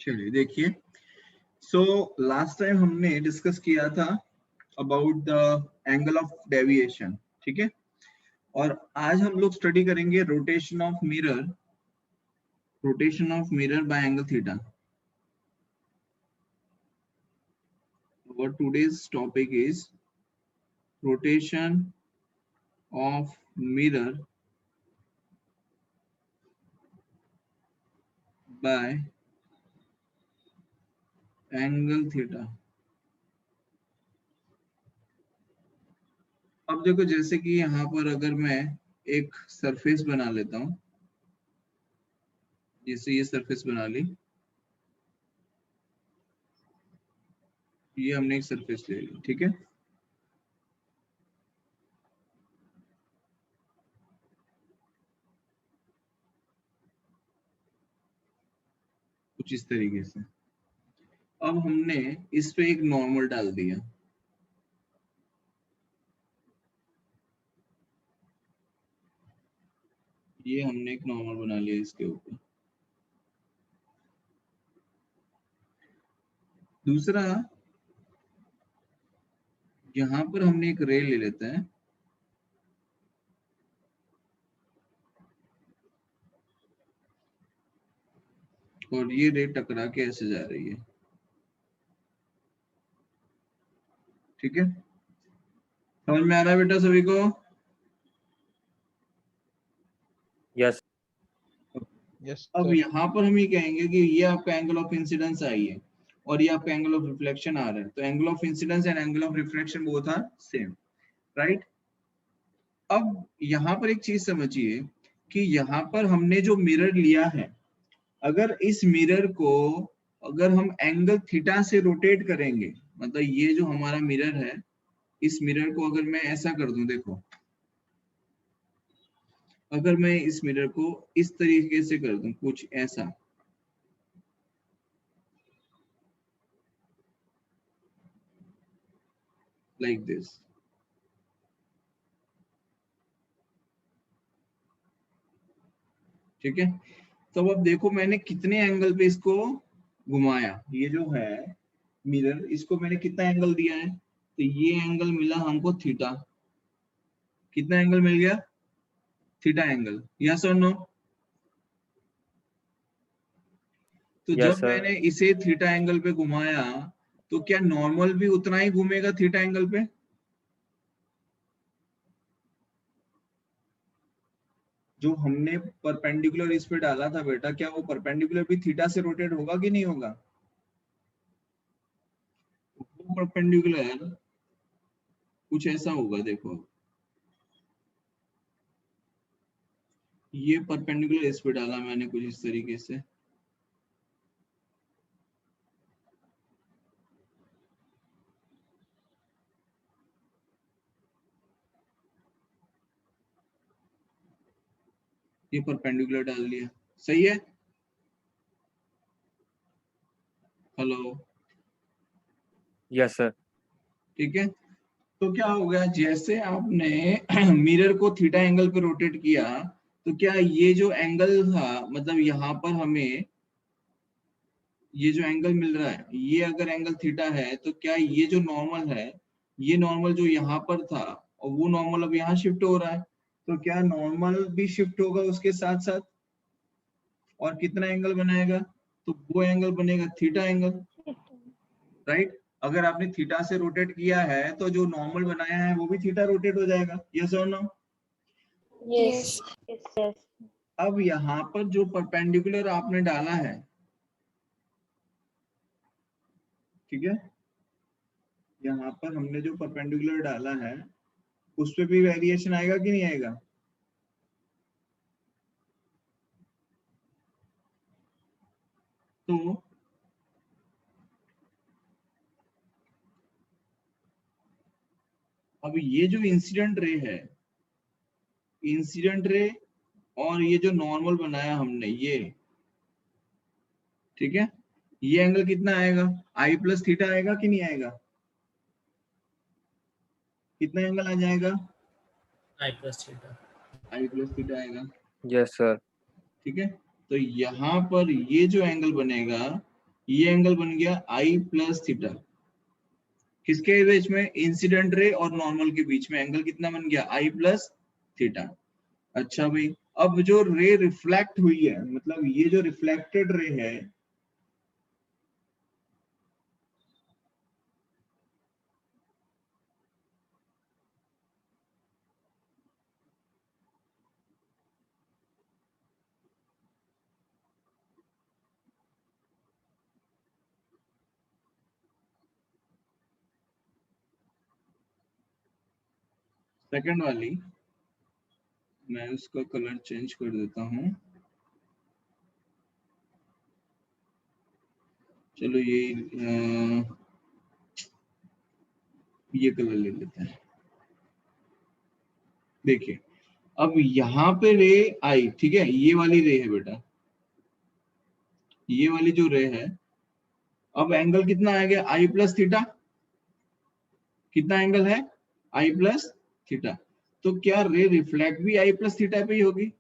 चलिए देखिए, so last time हमने डिस्कस किया था about the angle of deviation, ठीक है। और आज हम लोग स्टडी करेंगे rotation of mirror bye angle theta. Our today's topic is rotation of mirror by angle theta। अब देखो, जैसे कि यहाँ पर अगर मैं एक सरफेस बना लेता हूं, जैसे ये सरफेस बना ली, ये हमने एक सरफेस ले ली, ठीक है। कुछ इस तरीके से। अब हमने इस पे एक नॉर्मल डाल दिया, ये हमने एक नॉर्मल बना लिया इसके ऊपर। दूसरा, यहां पर हमने एक रे ले लेते हैं, और ये रे टकरा के ऐसे जा रही है, ठीक है। समझ में आ रहा है बेटा सभी को? यस यस अब सर। यहाँ पर हम ये कहेंगे कि ये आपका एंगल ऑफ इंसिडेंस आई है और ये आपका एंगल ऑफ रिफ्लेक्शन आ रहा है, तो angle of incidence and angle of reflection both are same, right. अब यहाँ पर एक चीज समझिए कि यहाँ पर हमने जो मिरर लिया है, अगर इस मिरर को अगर हम एंगल थीटा से रोटेट करेंगे, मतलब ये जो हमारा मिरर है, इस मिरर को अगर मैं ऐसा कर दूं, देखो, अगर मैं इस मिरर को इस तरीके से कर दूं, कुछ ऐसा, लाइक दिस, ठीक है। तो अब देखो मैंने कितने एंगल पे इसको घुमाया, ये जो है मिरर, इसको मैंने कितना एंगल दिया है, तो ये एंगल मिला हमको थीटा। कितना एंगल मिल गया? थीटा एंगल, यस और नो? तो यस जब सर। मैंने इसे थीटा एंगल पे घुमाया, तो क्या नॉर्मल भी उतना ही घूमेगा थीटा एंगल पे? जो हमने परपेंडिकुलर इस पे डाला था बेटा, क्या वो परपेंडिकुलर भी थीटा से रोटेट होगा कि नहीं होगा? वो परपेंडिकुलर कुछ ऐसा होगा, देखो, ये परपेंडिकुलर इस पे डाला मैंने कुछ इस तरीके से, ये परपेंडिकुलर डाल लिया, सही है। Hello, yes sir. ठीक है। तो क्या हो गया, जैसे आपने मिरर को थीटा एंगल पे रोटेट किया, तो क्या ये जो एंगल था, मतलब यहाँ पर हमें ये जो एंगल मिल रहा है, ये अगर एंगल थीटा है, तो क्या ये जो नॉर्मल है, ये नॉर्मल जो यहाँ पर था और वो नॉर्मल अब यहाँ शिफ्ट हो रहा है, तो क्या नॉर्मल भी शिफ्ट होगा उसके साथ साथ, और कितना एंगल बनाएगा? तो वो एंगल बनेगा थीटा एंगल, राइट। अगर आपने थीटा से रोटेट किया है, तो जो नॉर्मल बनाया है वो भी थीटा रोटेट हो जाएगा, यस और नो? Yes yes. अब यहाँ पर जो परपेंडिकुलर आपने डाला है, ठीक है, यहाँ पर हमने जो परपेंडिकुलर डाला है, उस पे भी वेरिएशन आएगा कि नहीं आएगा? तो अब ये जो इंसिडेंट रे है, इंसिडेंट रे और ये जो नॉर्मल बनाया हमने, ये, ठीक है, ये एंगल कितना आएगा? आई प्लस थीटा आएगा कि नहीं आएगा? कितना एंगल आ जाएगा? आई प्लस थीटा। आई प्लस थीटा आएगा, यस सर। ठीक है। तो यहाँ पर ये जो एंगल बनेगा, ये एंगल बन गया आई प्लस थीटा। किसके बीच में? इंसिडेंट रे और नॉर्मल के बीच में एंगल कितना बन गया? आई प्लस थीटा। अच्छा भाई, अब जो रे रिफ्लेक्ट हुई है, मतलब ये जो रिफ्लेक्टेड रे है, सेकंड वाली, मैं उसका कलर चेंज कर देता हूं। चलो ये कलर ले लेते हैं। देखिए, अब यहाँ पे रे आई, ठीक है, ये वाली रे है बेटा, ये वाली जो रे है, अब एंगल कितना आ गया? आई प्लस थीटा। कितना एंगल है? आई प्लस थीटा। तो क्या रे रिफ्लेक्ट भी आई प्लस थीटा पे ही होगी?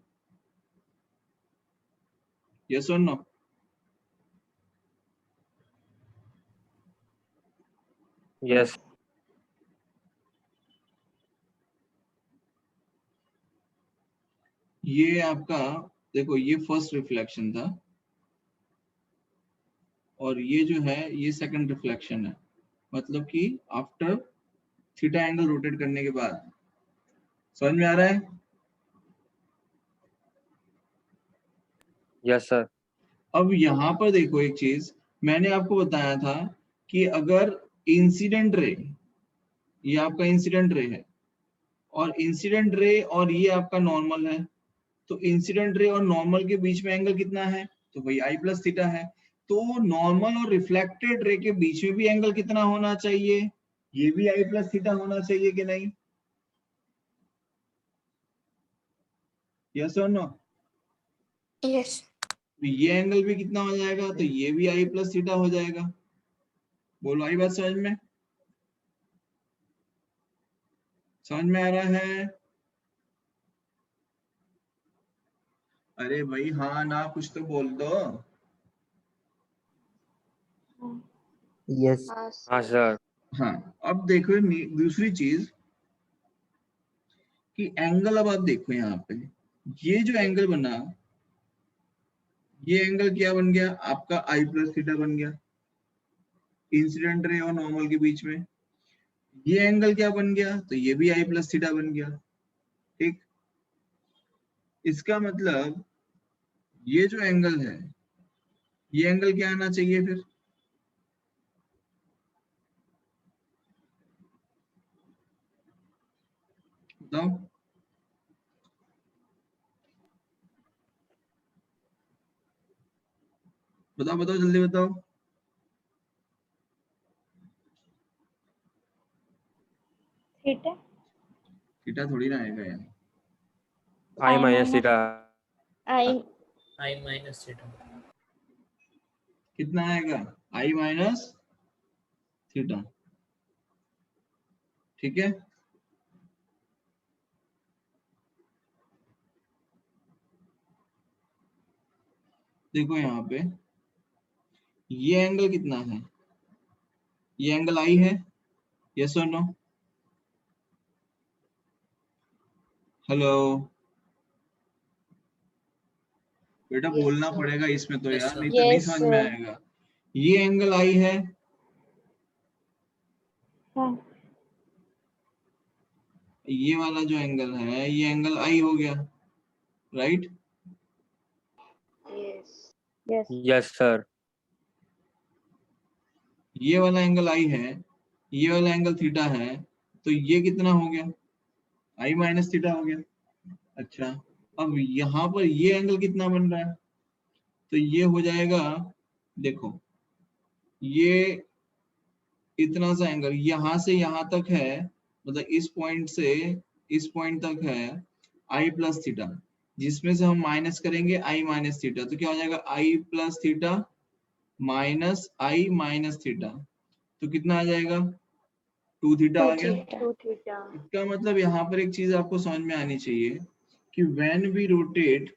यस और नो? यस। ये आपका देखो, ये फर्स्ट रिफ्लेक्शन था और ये जो है ये सेकंड रिफ्लेक्शन है, मतलब कि आफ्टर थीटा एंगल रोटेट करने के बाद। समझ में आ रहा है? Yes sir. अब यहाँ पर देखो एक चीज, मैंने आपको बताया था कि अगर इंसिडेंट रे, ये आपका इंसिडेंट रे है और इंसिडेंट रे और ये आपका नॉर्मल है, तो इंसिडेंट रे और नॉर्मल के बीच में एंगल कितना है? तो भाई आई प्लस थीटा है। तो नॉर्मल और रिफ्लेक्टेड रे के बीच में भी एंगल कितना होना चाहिए? ये भी आई प्लस थीटा होना चाहिए कि नहीं? यस और नो? Yes. तो ये एंगल भी कितना हो जाएगा? तो ये भी आई प्लस थीटा हो जाएगा। बोलो, आई बात समझ में? समझ में आ रहा है? अरे भाई हाँ ना, कुछ तो बोल दो। Yes. हाँ सर। हाँ, अब देखो दूसरी चीज कि एंगल, अब आप देखो यहाँ पे ये जो एंगल बना, ये एंगल क्या बन गया? आपका आई प्लस थीटा बन गया इंसिडेंट रे और नॉर्मल के बीच में। ये एंगल क्या बन गया? तो ये भी आई प्लस थीटा बन गया। ठीक, इसका मतलब ये जो एंगल है, ये एंगल क्या आना चाहिए फिर? बताओ, बताओ बताओ, जल्दी बताओ। Theta. थीटा थोड़ी ना आएगा यार। आई I minus minus theta. I. I minus theta. कितना आएगा? आई माइनस थीटा। ठीक है, देखो यहाँ पे ये एंगल कितना है? ये एंगल आई है। यस और नो? हेलो बेटा, Yes, बोलना sir. पड़ेगा इसमें तो Yes, यार, sir. नहीं तो नहीं Yes, समझ में sir. आएगा। ये एंगल आई है, हाँ. ये वाला जो एंगल है ये एंगल आई हो गया, right? Yes. Yes. Yes sir. ये वाला एंगल आई है, ये वाला एंगल थीटा है, तो ये कितना हो गया? आई माइनस थीटा हो गया। अच्छा, अब यहाँ पर ये एंगल कितना बन रहा है? तो ये हो जाएगा, देखो ये इतना सा एंगल यहाँ से यहाँ तक है, मतलब इस पॉइंट से इस पॉइंट तक है आई प्लस थीटा, जिसमें से हम माइनस करेंगे आई माइनस थीटा, तो क्या हो जाएगा? आई प्लस थीटा माइनस आई माइनस थीटा, तो कितना आ जाएगा? 2 थीटा आ गया। Two theta. इसका मतलब यहाँ पर एक चीज आपको समझ में आनी चाहिए कि when we rotate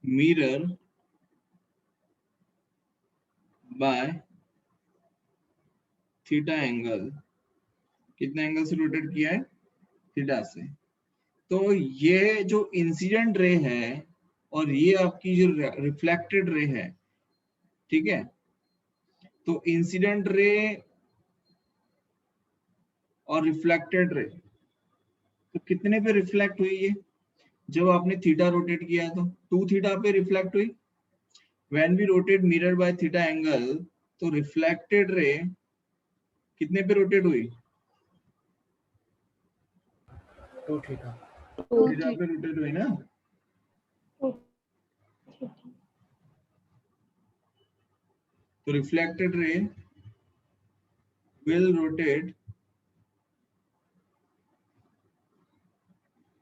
mirror by theta angle, कितना एंगल से रोटेट किया है? थीटा से। तो ये जो इंसिडेंट रे है और ये आपकी जो रिफ्लेक्टेड रे है, ठीक है, तो इंसिडेंट रे और रिफ्लेक्टेड रे तो कितने पे रिफ्लेक्ट हुई ये? जब आपने थीटा रोटेट किया तो 2 थीटा पे रिफ्लेक्ट हुई। When we rotate mirror by theta angle, तो रिफ्लेक्टेड रे कितने पे रोटेट हुई? 2 theta. थीटा पे रोटेट हुई ना। तो रिफ्लेक्टेड रे will rotate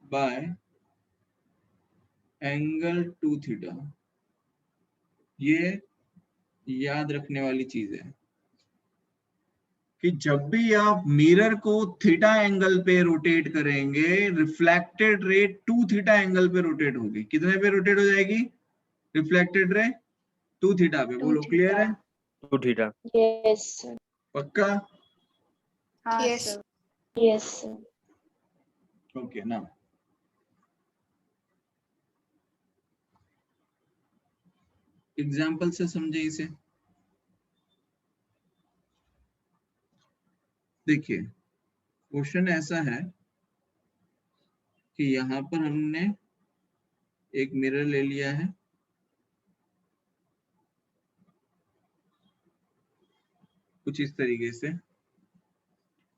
by angle 2 theta। ये याद रखने वाली चीज है कि जब भी आप मिरर को थीटा एंगल पे रोटेट करेंगे, रिफ्लेक्टेड रे 2 थीटा एंगल पे रोटेट होगी। कितने पे रोटेट हो जाएगी रिफ्लेक्टेड रे? 2 थीटा पे। बोलो, क्लियर है? 2 theta. Yes, sir. पक्का? Yes, sir. Yes, sir. Okay ना। एग्जाम्पल से समझे इसे। देखिए, क्वेश्चन ऐसा है कि यहाँ पर हमने एक मिरर ले लिया है, कुछ इस तरीके से,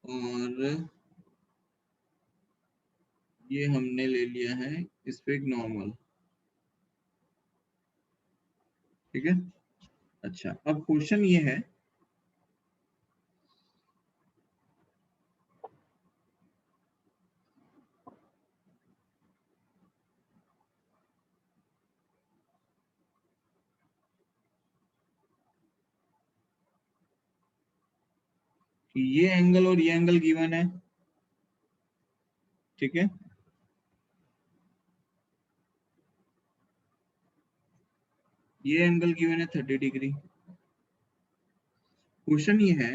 और ये हमने ले लिया है इस पे एक नॉर्मल, ठीक है। अच्छा, अब क्वेश्चन ये है कि ये एंगल और ये एंगल गिवन है, ठीक है। ये एंगल गिवन है 30 डिग्री। क्वेश्चन ये है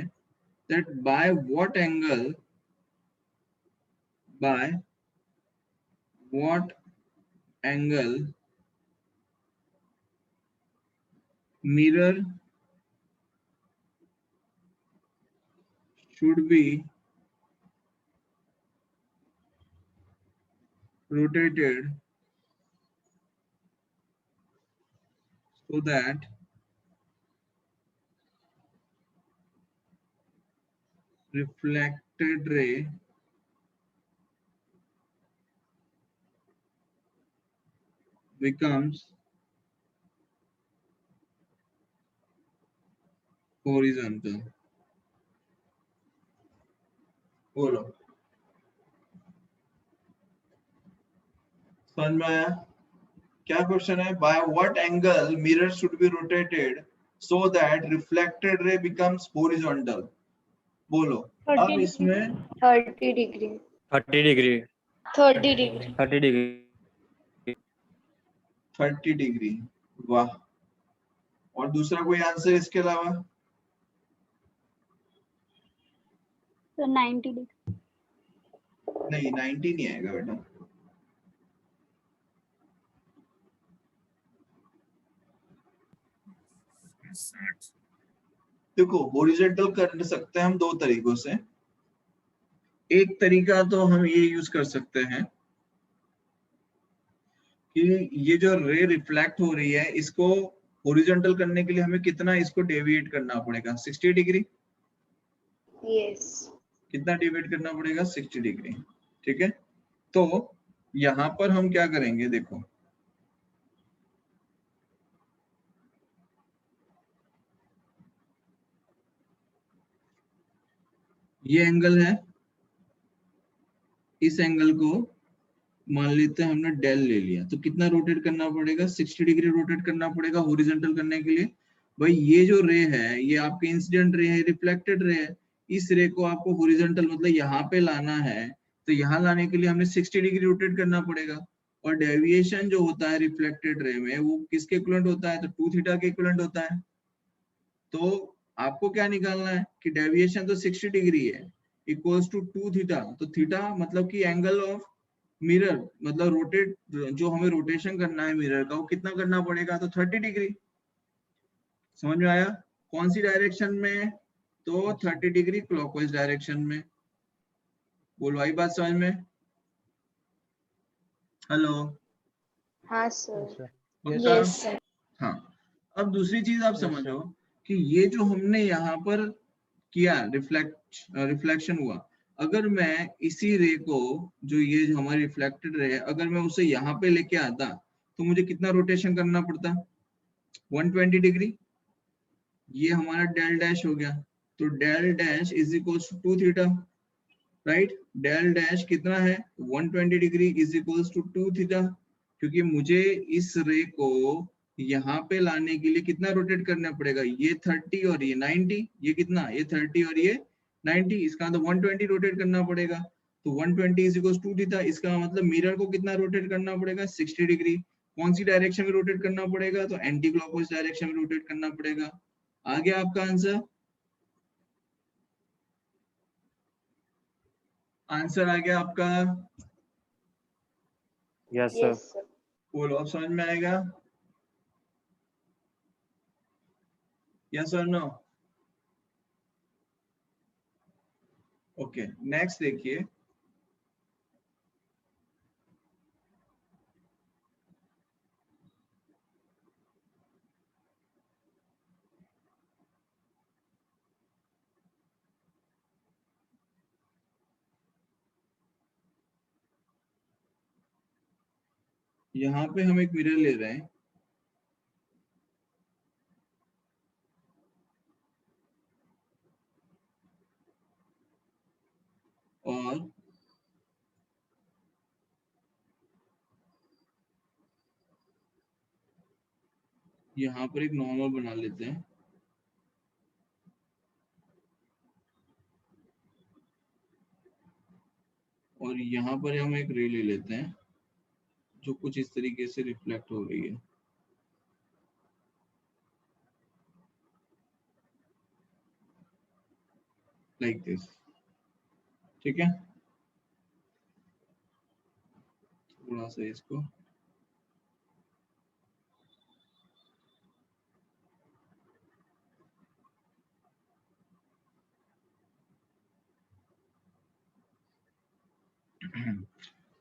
that by what angle mirror should be rotated so that reflected ray becomes horizontal। बोलो, समझ में आया? क्या क्वेश्चन है? By what angle mirror should be rotated so that reflected ray becomes horizontal. बोलो, अब इसमें 30 degree. 30 degree. 30 degree. 30 degree. 30 degree. वाह। और दूसरा कोई आंसर इसके अलावा? So 90 degree. नहीं, 90 नहीं आएगा बेटा। देखो, हॉरिजॉन्टल कर सकते हैं हम दो तरीकों से। एक तरीका तो हम ये यूज कर सकते हैं कि ये जो रे रिफ्लेक्ट हो रही है, इसको हॉरिजॉन्टल करने के लिए हमें कितना इसको डेविएट करना पड़ेगा? 60 डिग्री। Yes. कितना डेविएट करना पड़ेगा? 60 डिग्री, ठीक है। तो यहां पर हम क्या करेंगे, देखो, ये एंगल है, इस एंगल को मान लेते हैं हमने डेल ले लिया, तो कितना रोटेट करना पड़ेगा? 60 डिग्री रोटेट करना पड़ेगा हॉरिजॉन्टल करने के लिए। भाई ये जो रे है, ये आपके इंसिडेंट रे है, रिफ्लेक्टेड रे है। इस रे को आपको हॉरिजॉन्टल मतलब यहाँ पे लाना है, तो यहाँ लाने के लिए हमें 60 डिग्री रोटेट करना पड़ेगा। और डेविएशन जो होता है रिफ्लेक्टेड रे में वो किसके इक्विवेलेंट होता है, तो 2 थीटा के इक्विवेलेंट होता है। तो आपको क्या निकालना है कि डेविएशन तो 60 डिग्री है इक्वल्स टू 2 थीटा, तो थीटा मतलब कि एंगल ऑफ मिरर मतलब रोटेट जो हमें रोटेशन करना है मिरर का वो कितना करना पड़ेगा, तो 30 डिग्री। समझ में आया? कौन सी डायरेक्शन में, तो 30 डिग्री क्लॉकवाइज डायरेक्शन में। बोलो आई बात समझ में? हेलो हाँ सर। Yes, sir. Yes, पक्का? Yes sir. हाँ। अब दूसरी चीज आप Yes, समझो कि ये जो हमने यहाँ पर किया रिफ्लेक्शन हुआ, अगर मैं इसी रे को जो ये हमारी रिफ्लेक्टेड रे है अगर मैं उसे यहाँ पे लेके आता तो मुझे कितना रोटेशन करना पड़ता, 120 डिग्री। ये हमारा डेल डैश हो गया, तो del dash is equals to 2 theta, right. Del dash कितना है, 120 degree is equals to 2 theta, क्योंकि मुझे इस रे को यहाँ पे लाने के लिए कितना रोटेट करना पड़ेगा, ये 30 और ये 90, ये कितना, ये 30 और ये 90, इसका मतलब 120 रोटेट करना पड़ेगा। तो 120 इज इक्वल्स टू थीटा, इसका मतलब मिरर को कितना रोटेट करना पड़ेगा, 60 डिग्री। कौन सी डायरेक्शन में रोटेट करना पड़ेगा, तो एंटी क्लॉकवाइज डायरेक्शन में रोटेट करना पड़ेगा। आ गया आपका आंसर? आंसर आ गया आपका? Yes sir. Yes sir. बोलो अब समझ में आएगा? यस और नो? ओके, नेक्स्ट देखिए। यहाँ पे हम एक मिरर ले रहे हैं और यहाँ पर एक नॉर्मल बना लेते हैं। और यहाँ पर हम एक रे ले लेते हैं जो कुछ इस तरीके से रिफ्लेक्ट हो रही है, लाइक दिस। ठीक है, थोड़ा सा इसको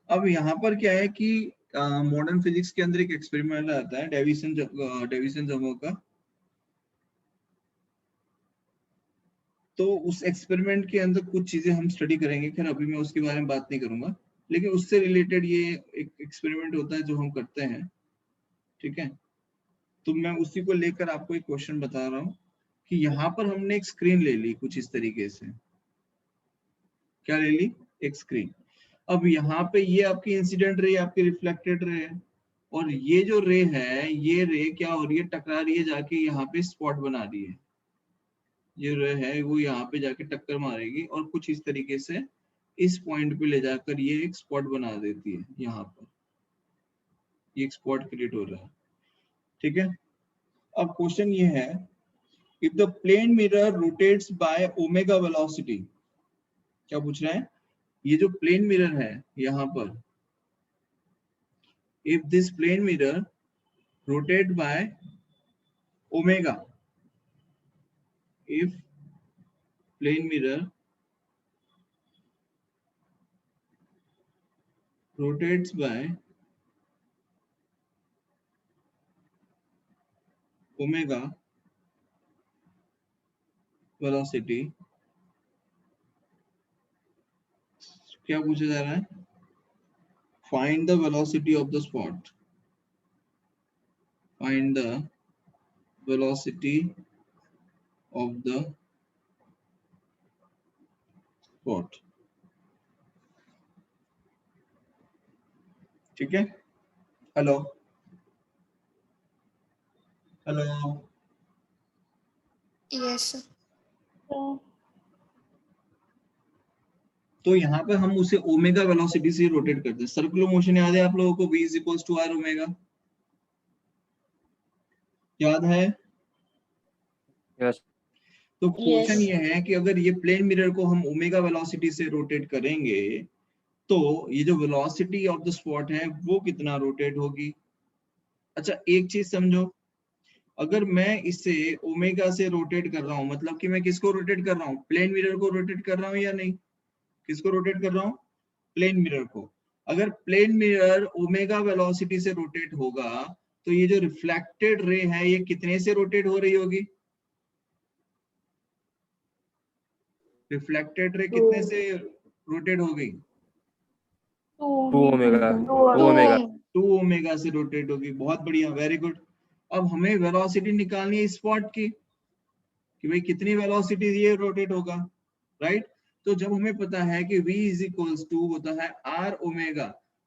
अब यहाँ पर क्या है कि मॉडर्न फिजिक्स के अंदर एक एक्सपेरिमेंट आता है डेविसन जमो का। तो उस एक्सपेरिमेंट के अंदर कुछ चीजें हम स्टडी करेंगे, खैर अभी मैं उसके बारे में बात नहीं करूंगा, लेकिन उससे रिलेटेड ये एक एक्सपेरिमेंट होता है जो हम करते हैं। ठीक है, तो मैं उसी को लेकर आपको एक क्वेश्चन बता रहा हूँ कि यहाँ पर हमने एक स्क्रीन ले ली कुछ इस तरीके से। क्या ले ली, एक स्क्रीन। अब यहाँ पे ये आपकी इंसिडेंट रे, आपकी रिफ्लेक्टेड रे है, और ये जो रे है ये रे क्या हो रही है, टकरा रही है जाके यहाँ पे स्पॉट बना रही है। ये रे है वो यहाँ पे जाके टक्कर मारेगी और कुछ इस तरीके से इस पॉइंट पे ले जाकर ये एक स्पॉट बना देती है। यहाँ पर ये एक स्पॉट क्रिएट हो रहा है। ठीक है, अब क्वेश्चन ये है, if the plane mirror rotates by omega velocity. क्या पूछ रहा है, ये जो प्लेन मिरर है यहाँ पर, if this plane mirror rotate by omega, if plane mirror rotates by omega velocity, क्या पूछा जा रहा है, find the velocity of the spot, find the velocity of the spot। ठीक है, हेलो हेलो, Yes, sir. तो तो यहाँ पे हम उसे ओमेगा वेलोसिटी से रोटेट करते हैं। सर्कुलर मोशन याद है आप लोगों को, v is equals to R omega, याद है? यस तो क्वेश्चन Yes. ये है कि अगर ये प्लेन मिरर को हम ओमेगा वेलोसिटी से रोटेट करेंगे तो ये जो वेलोसिटी ऑफ द स्पॉट है वो कितना रोटेट होगी। अच्छा एक चीज समझो, अगर मैं इसे ओमेगा से रोटेट कर रहा हूं, मतलब कि मैं किसको रोटेट कर रहा हूं, प्लेन मिरर को रोटेट कर रहा हूं या नहीं? किसको रोटेट कर रहा हूं? प्लेन मिरर को। अगर प्लेन मिरर ओमेगा वेलोसिटी से रोटेट होगा तो ये जो रिफ्लेक्टेड रे है ये कितने से रोटेट हो रही होगी? रिफ्लेक्टेड रे कितने से रोटेट हो गई? 2 ओमेगा 2 ओमेगा 2 ओमेगा से रोटेट होगी। बहुत बढ़िया, वेरी गुड। अब हमें वेलोसिटी निकालनी है स्पॉट की कि भाई कितनी वेलोसिटी ये रोटेट होगा, राइट? तो जब हमें पता है कि v इज इक्वल्स टू होता है r ओमेगा,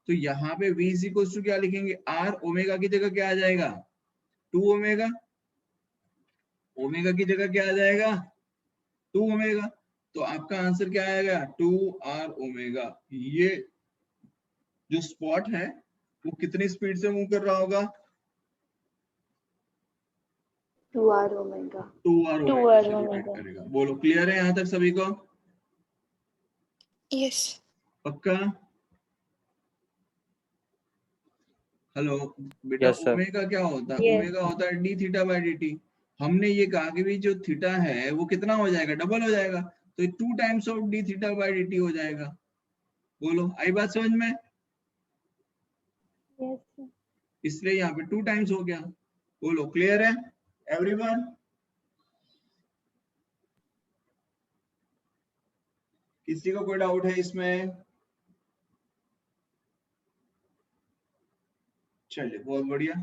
तो यहाँ पे v इज इक्वल्स टू क्या लिखेंगे, r ओमेगा की जगह क्या आ जाएगा, 2 ओमेगा। ओमेगा की जगह क्या आ जाएगा, 2 ओमेगा। तो आपका आंसर क्या आएगा, 2r ओमेगा। ये जो स्पॉट है वो कितनी स्पीड से मूव कर रहा होगा, 2r omega. 2r 2r omega से रोटेट omega. करेगा। बोलो क्लियर है यहाँ तक सभी को? Yes. पक्का? हेलो बेटा, यस सर ओमेगा क्या होता है? Yes. ओमेगा होता है D theta by D T. हमने ये कहा कि भी जो थीटा है वो कितना हो जाएगा, डबल हो जाएगा, तो 2 times of D theta by D T हो जाएगा। बोलो आई बात समझ में? Yes. Sir. इसलिए यहाँ पे 2 टाइम्स हो गया। बोलो क्लियर है एवरीवन? किसी को कोई डाउट है इसमें? चलिए बहुत बढ़िया।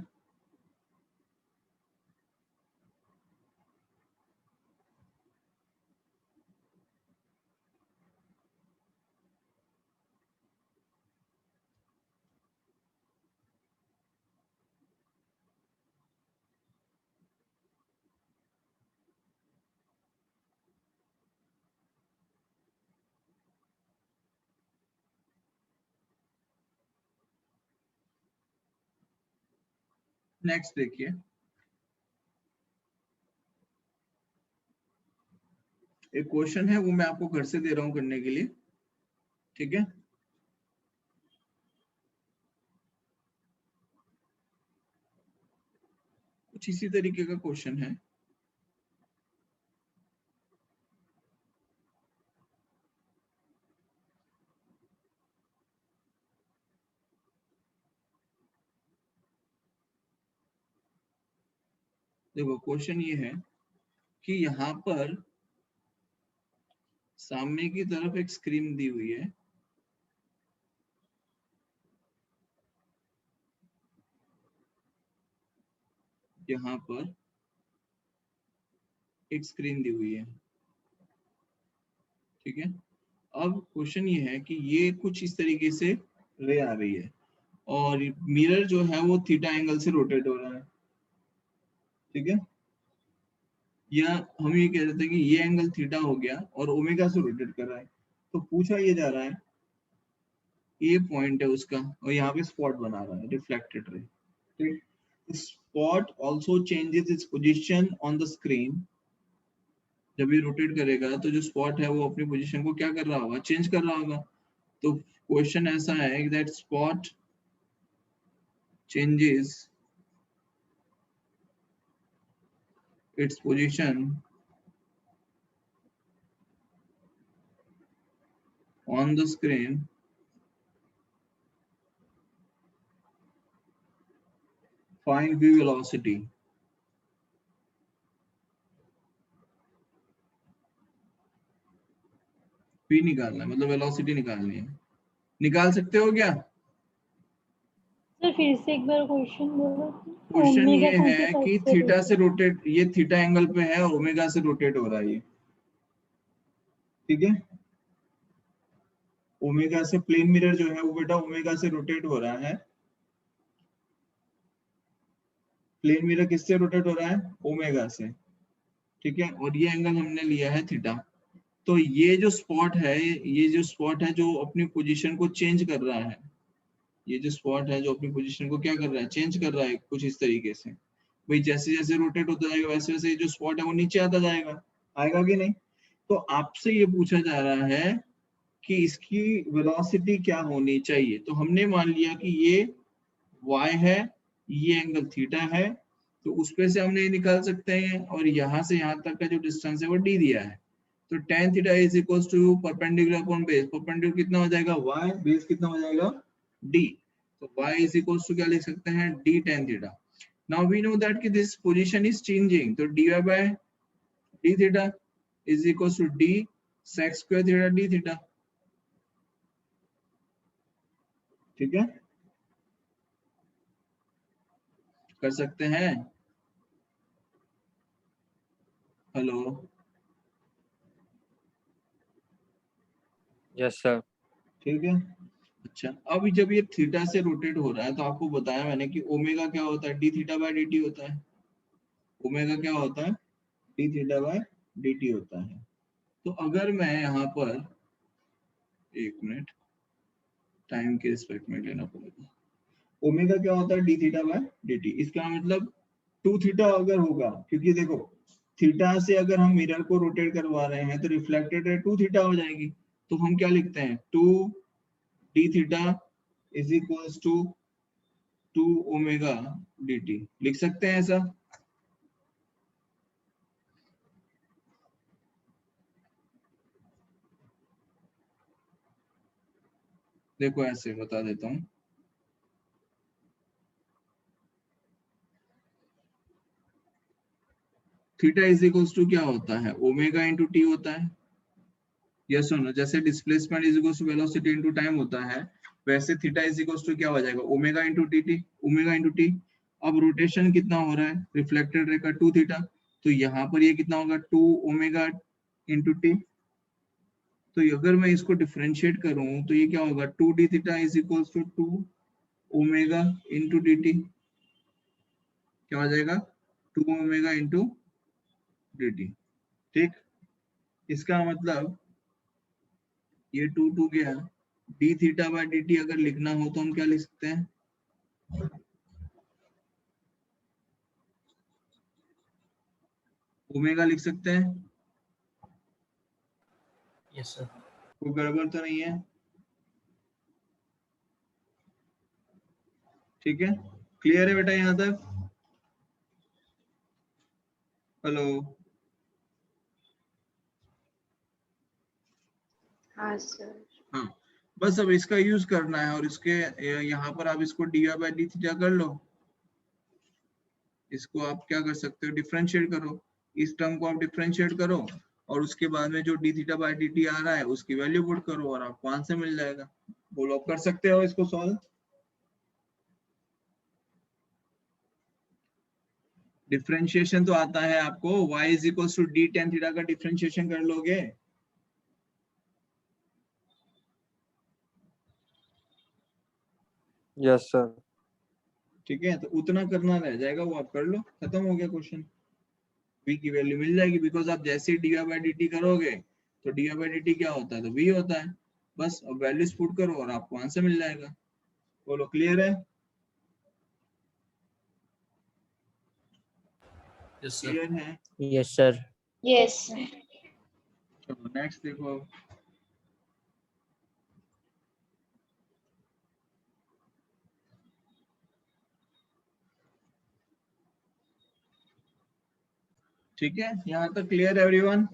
नेक्स्ट देखिए, एक क्वेश्चन है वो मैं आपको घर से दे रहा हूं करने के लिए, ठीक है? कुछ इसी तरीके का क्वेश्चन है। देखो क्वेश्चन ये है कि यहाँ पर सामने की तरफ एक स्क्रीन दी हुई है, यहाँ पर एक स्क्रीन दी हुई है, ठीक है? अब क्वेश्चन ये है कि ये कुछ इस तरीके से रे आ रही है और मिरर जो है वो थीटा एंगल से रोटेट हो रहा है, ठीक है? या हम ये कह रहे थे कि ये एंगल थीटा हो गया और ओमेगा से रोटेट कर रहा है। तो पूछा ये जा रहा है, ये पॉइंट है उसका और यहाँ पे स्पॉट बना रहा है रिफ्लेक्टेड रे, ठीक? Spot also changes its position on the screen. जब ये रोटेट करेगा तो जो स्पॉट है वो अपनी पोजीशन को क्या कर रहा होगा, चेंज कर रहा होगा। तो क्वेश्चन ऐसा है that spot changes its position on the screen find v velocity. v निकालना है, मतलब वेलोसिटी निकालनी है। निकाल सकते हो क्या? सर फिर से एक बार क्वेश्चन बोलो। क्वेश्चन ओमेगा ये कौन से है साइड कि से थीटा से रोटेट, ये थीटा एंगल पे है और ओमेगा से रोटेट हो रहा है ये, ठीक है? ओमेगा से प्लेन मिरर जो है वो बेटा ओमेगा से रोटेट हो रहा है। प्लेन मिरर किससे रोटेट हो रहा है, ओमेगा से, ठीक है? और ये एंगल हमने लिया है थीटा। तो ये जो स्पॉट है जो अपनी पोजीशन को चेंज कर रहा है, ये जो स्पॉट है जो अपनी पोजीशन को क्या कर रहा है, चेंज कर रहा है कुछ इस तरीके से। भाई जैसे जैसे रोटेट होता जाएगा वैसे वैसे जो स्पॉट है वो नीचे आता जाएगा, आएगा कि नहीं? तो आपसे ये पूछा जा रहा है कि इसकी वेलोसिटी क्या होनी चाहिए। तो हमने मान लिया कि ये y है, ये एंगल थीटा है, तो उस पे से हमने ये निकाल सकते हैं, और यहाँ से यहाँ तक का जो डिस्टेंस है वो d दिया है। तो tan theta is equal to perpendicular upon base, perpendicular कितना हो जाएगा y, बेस कितना हो जाएगा d। तो y इज इक्वल टू क्या लिख सकते हैं, d tan theta. Now we know that कि दिस पोजीशन इज चेंजिंग, तो dy by d theta is equal to d sec square theta d theta. ठीक है, कर सकते हैं। Hello, yes sir. ठीक है। अच्छा, अब जब ये थीटा से रोटेट हो रहा है तो आपको बताया मैंने कि ओमेगा क्या होता है, डी थीटा बाय डी होता है। ओमेगा क्या होता है, डी थीटा बाय डी होता है। तो अगर मैं यहाँ पर, एक मिनट, टाइम के रिस्पेक्ट में लेना पड़ेगा। ओमेगा क्या होता है, डी थीटा बाय डी। इसका मतलब टू थीटा अगर होगा, क्योंकि देखो थीटा से अगर हम मिरर को रोटेट करवा रहे हैं तो रिफ्लेक्टेड रे टू थीटा हो जाएगी। तो हम क्या लिखते हैं, two d theta is equals to two omega d लिख सकते हैं ऐसा। देखो ऐसे बता देता हूँ, थीटा इज इक्वल्स टू क्या होता है, ओमेगा इंटू टी होता है। यस और नो, जैसे displacement is equals to velocity into time होता है, वैसे थीटा इज इक्वल्स टू क्या हो जाएगा, omega into T, omega into T. अब रोटेशन कितना हो रहा है रिफ्लेक्टेड रे का, टू थीटा, तो यहाँ पर ये कितना होगा, टू ओमेगा इंटू टी। तो अगर मैं इसको डिफरेंशिएट करूं तो ये क्या होगा, two d theta is equals to two omega into d t. क्या हो जाएगा, two omega into d t. ठीक, इसका मतलब ये टू टू गया, d theta by d t अगर लिखना हो तो हम क्या लिख सकते हैं, ओमेगा लिख सकते हैं। Yes sir. कोई गड़बड़ तो नहीं है? ठीक है, क्लियर है बेटा यहाँ तक? हेलो, हाँ सर। हाँ, बस अब इसका यूज करना है, और इसके यहाँ पर आप इसको डी बाय डी थीटा कर लो। इसको आप क्या कर सकते हो, डिफरेंशिएट करो, इस टर्म को आप डिफरेंशिएट करो, और उसके बाद में जो d theta by d t आ रहा है उसकी वैल्यू पुट करो और आपको आंसर मिल जाएगा। बोलो, आप कर सकते हो इसको सॉल्व? डिफरेंशिएशन तो आता है आपको, y is equal to d tan theta का डिफरेंशिएशन कर लोगे। Yes sir. ठीक है, तो उतना करना रह जाएगा, वो आप कर लो, खत्म हो गया क्वेश्चन। v की वैल्यू मिल जाएगी, बिकॉज आप जैसे ही डी बाई डी टी करोगे तो डी बाई डी टी क्या होता है, तो v होता है। बस अब वैल्यूज पुट करो और आपको आंसर मिल जाएगा। बोलो, क्लियर है? Yes sir. क्लियर है? Yes sir. यस। चलो नेक्स्ट देखो अब। ठीक है, यहाँ तक क्लियर एवरीवन?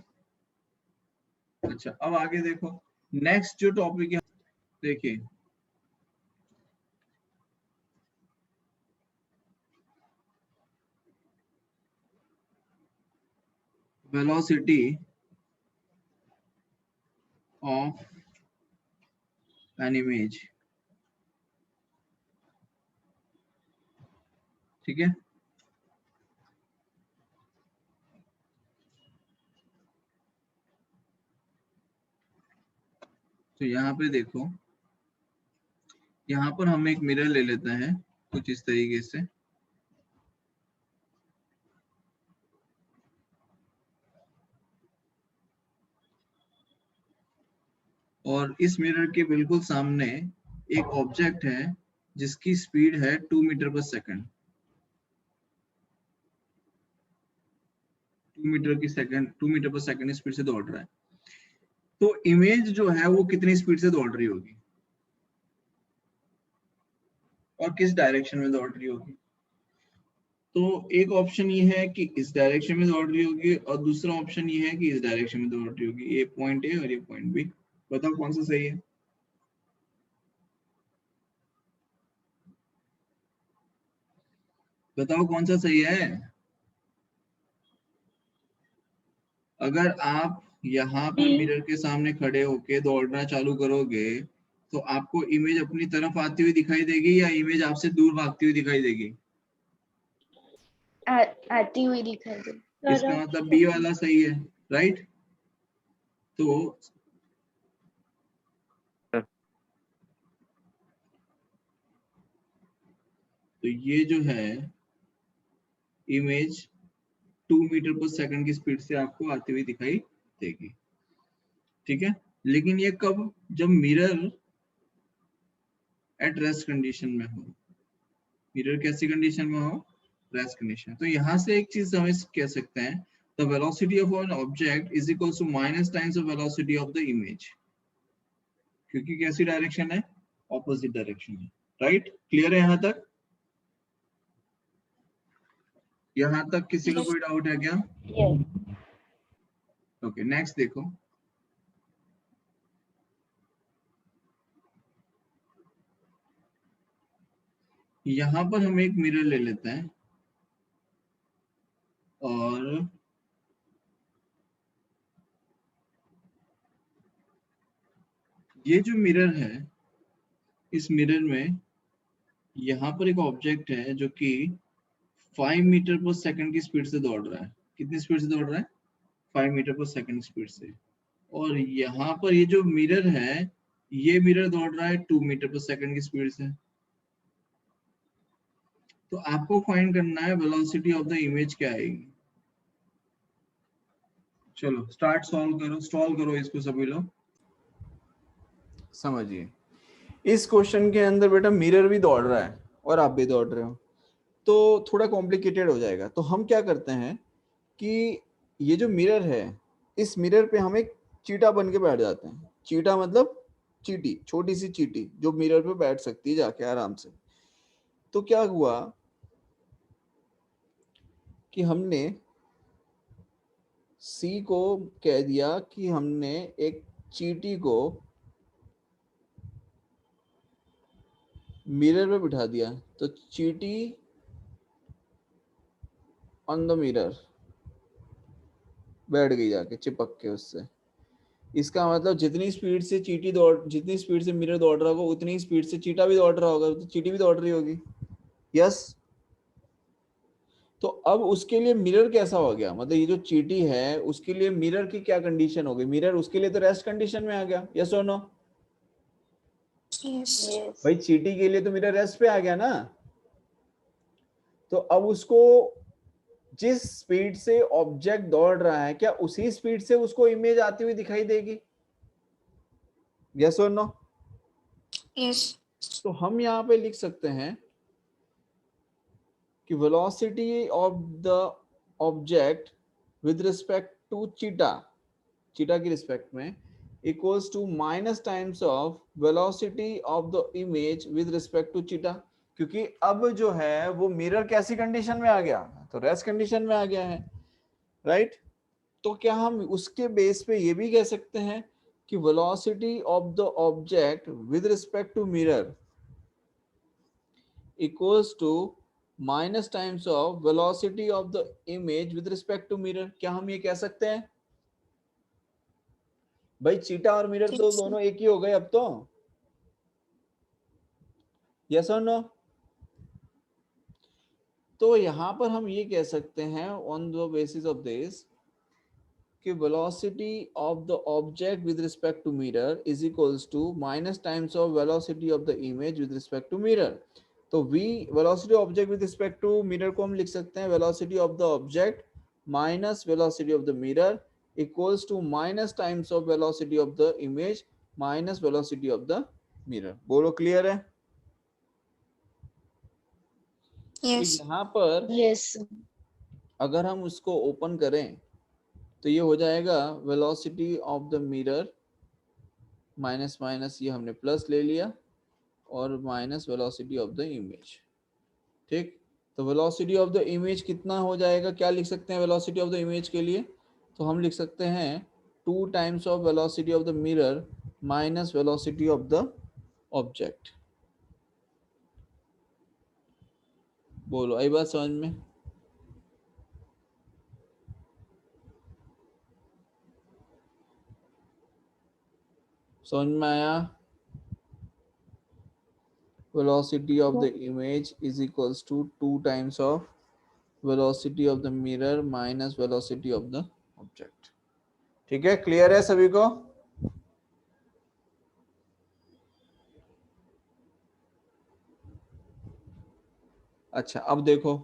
अच्छा, अब आगे देखो, नेक्स्ट जो टॉपिक है, देखिए वेलोसिटी ऑफ एन इमेज। ठीक है, तो यहाँ पे देखो, यहाँ पर हम एक मिरर ले लेते हैं कुछ इस तरीके से। और इस मिरर के बिल्कुल सामने एक ऑब्जेक्ट है जिसकी स्पीड है 2 metre per second. 2 metre per second speed से दौड़ रहा है। तो इमेज जो है वो कितनी स्पीड से दौड़ रही होगी और किस डायरेक्शन में दौड़ रही होगी? तो एक ऑप्शन ये है कि इस डायरेक्शन में दौड़ रही होगी और दूसरा ऑप्शन ये है कि इस डायरेक्शन में दौड़ रही होगी। ये पॉइंट ए और ये पॉइंट बी। बताओ कौन सा सही है? बताओ कौन सा सही है? अगर आप यहाँ पर मिरर के सामने खड़े होके दौड़ना चालू करोगे तो आपको इमेज अपनी तरफ आती हुई दिखाई देगी या इमेज आपसे दूर भागती हुई दिखाई देगी? आती हुई दिखाई दे। इसका मतलब बी वाला सही है, राइट? तो ये जो है इमेज 2 मीटर पर सेकंड की स्पीड से आपको आती हुई दिखाई देगी, ठीक है? लेकिन ये कब? जब मिरर एट रेस्ट कंडीशन में हो। मिरर कैसी कंडीशन में हो? Rest condition. तो यहाँ से एक चीज हम कह सकते हैं, the velocity of an object is equal to minus times of velocity of the image, क्योंकि कैसी डायरेक्शन है? ऑपोजिट डायरेक्शन है, राइट? क्लियर है यहाँ तक? यहाँ तक किसी को कोई डाउट है क्या? ओके, नेक्स्ट देखो। यहाँ पर हम एक मिरर ले लेते हैं और ये जो मिरर है, इस मिरर में यहाँ पर एक ऑब्जेक्ट है जो कि 5 मीटर पर सेकंड की स्पीड से दौड़ रहा है। कितनी स्पीड से दौड़ रहा है? 5 मीटर पर सेकंड स्पीड से। और यहाँ पर ये जो मिरर है, ये मिरर दौड़ रहा है 2 मीटर पर सेकंड की स्पीड से। तो आपको फाइंड करना है वेलोसिटी ऑफ द इमेज क्या आएगी। चलो स्टार्ट, सॉल्व करो इसको सभी लोग। समझिए, इस क्वेश्चन के अंदर बेटा मिरर भी दौड़ रहा है और आप भी दौड़ रहे हो, तो थोड़ा कॉम्प्लिकेटेड हो जाएगा। तो हम क्या करते हैं कि ये जो मिरर है, इस मिरर पे हम एक चीटा बन के बैठ जाते हैं। चीटा मतलब चीटी, छोटी सी चीटी जो मिरर पे बैठ सकती है जाके आराम से। तो क्या हुआ कि हमने सी को कह दिया कि हमने एक चीटी को मिरर पे बिठा दिया, तो चीटी ऑन द मिरर बैठ गई जाके चिपक के उससे। इसका मतलब जितनी स्पीड से जितनी स्पीड से मिरर दौड़ रहा होगा उतनी स्पीड से चीटा भी दौड़ रहा होगा, तो चीटी भी दौड़ रही होगी। यस। तो अब उसके लिए मिरर कैसा हो गया? मतलब ये जो चीटी है उसके लिए मिरर की क्या कंडीशन हो गई? मिरर उसके लिए तो रेस्ट कंडीशन में आ गया। यस और नो? भाई चीटी के लिए तो मिरर रेस्ट पे आ गया ना। तो अब उसको जिस स्पीड से ऑब्जेक्ट दौड़ रहा है, क्या उसी स्पीड से उसको इमेज आती हुई दिखाई देगी? यस और नो? यस। तो हम यहाँ पे लिख सकते हैं कि velocity of the object with respect to theta की रिस्पेक्ट में equals to minus times of velocity of the image with respect to theta. क्योंकि अब जो है वो मिरर कैसी कंडीशन में आ गया? तो रेस्ट कंडीशन में आ गया है, राइट? तो क्या हम उसके बेस पे ये भी कह सकते हैं कि velocity of the object with respect to mirror equals to minus times of velocity of the image with respect to mirror? क्या हम ये कह सकते हैं? भाई चीटा और मिरर तो दोनों एक ही हो गए अब तो। यस और नो? तो यहां पर हम ये कह सकते हैं on the basis of this कि velocity of the object with respect to mirror is equals to minus times of velocity of the image with respect to mirror. तो we velocity object with respect to mirror को हम लिख सकते हैं velocity of the object minus velocity of the mirror equals to minus times of velocity of the image minus velocity of the mirror. बोलो clear है? Yes. यहाँ पर Yes. अगर हम उसको ओपन करें तो ये हो जाएगा velocity of the mirror minus minus, ये हमने प्लस ले लिया, और minus velocity of the image. ठीक, तो वेलोसिटी ऑफ द इमेज कितना हो जाएगा? क्या लिख सकते हैं वेलोसिटी ऑफ द इमेज के लिए? तो हम लिख सकते हैं 2 times of velocity of the mirror minus velocity of the object. बोलो आई बात समझ में? समझ में आया? Velocity of the image is equals to 2 times of velocity of the mirror minus velocity of the object। ठीक है, क्लियर है सभी को? अच्छा, अब देखो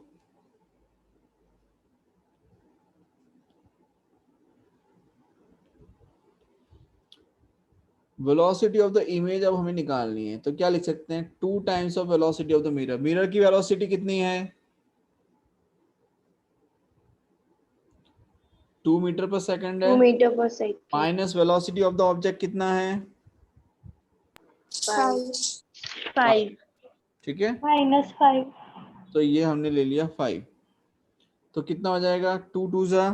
वेलोसिटी ऑफ द इमेज अब हमें निकालनी है, तो क्या लिख सकते हैं? 2 times of velocity of the mirror. Mirror की वेलोसिटी कितनी है? 2 मीटर पर सेकंड 2 है, meter per second. Minus velocity of the object कितना है? 5. 5. ठीक है, -5। तो ये हमने ले लिया 5, तो कितना हो जाएगा? 2 2 जा,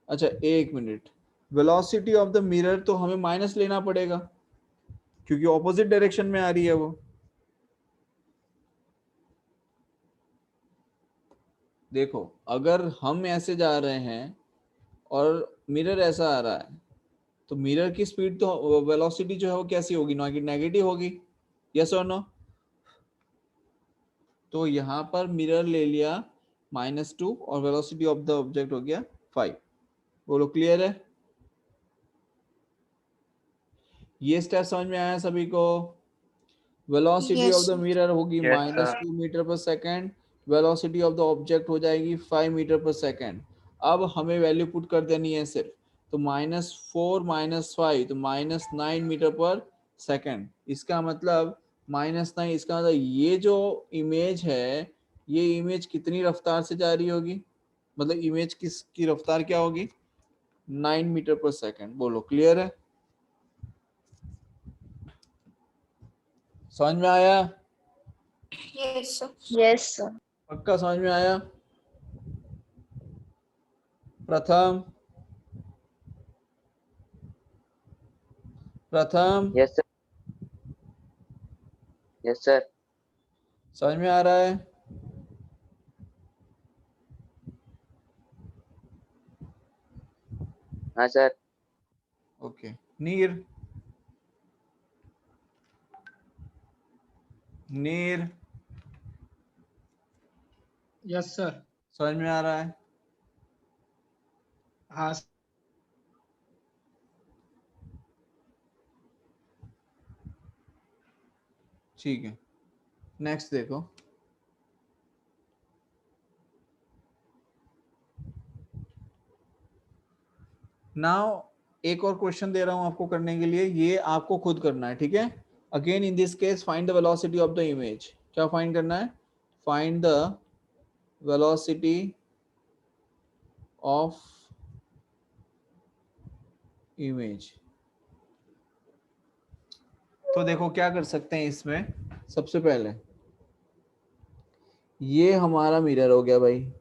अच्छा एक minute, velocity of the mirror तो हमें माइनस लेना पड़ेगा क्योंकि ऑपोजिट डायरेक्शन में आ रही है वो। देखो अगर हम ऐसे जा रहे हैं और मिरर ऐसा आ रहा है, तो मिरर की स्पीड तो वेलोसिटी जो है वो कैसी होगी? नेगेटिव होगी, यस और नो? तो यहाँ पर मिरर ले लिया -2 और वेलोसिटी ऑफ द ऑब्जेक्ट हो गया 5। बोलो क्लियर है? ये स्टेप समझ में आया सभी को? Velocity of Yes. The mirror होगी Yes, sir. -2 metre per second, velocity of the object हो जाएगी 5 मीटर पर सेकंड। अब हमें वैल्यू पुट कर देनी है सिर्फ, तो -4 -5 तो -9 मीटर पर सेकंड। इसका मतलब -9, इसका मतलब ये जो इमेज है, ये इमेज कितनी रफ्तार से जा रही होगी? मतलब इमेज की रफ्तार क्या होगी? 9 मीटर पर सेकंड। बोलो क्लियर है? समझ में आया? Yes, sir. Yes, sir. पक्का समझ में आया? प्रथम यस सर, यस सर। समझ में आ रहा है? हाँ सर। ओके, नीर यस सर। समझ में आ रहा है? हाँ ठीक है, नेक्स्ट देखो। नाउ एक और क्वेश्चन दे रहा हूं आपको करने के लिए, ये आपको खुद करना है, ठीक है? Again in this case find the velocity of the image. क्या फाइंड करना है? Find the velocity of image. तो देखो क्या कर सकते हैं इसमें, सबसे पहले ये हमारा मिरर हो गया भाई,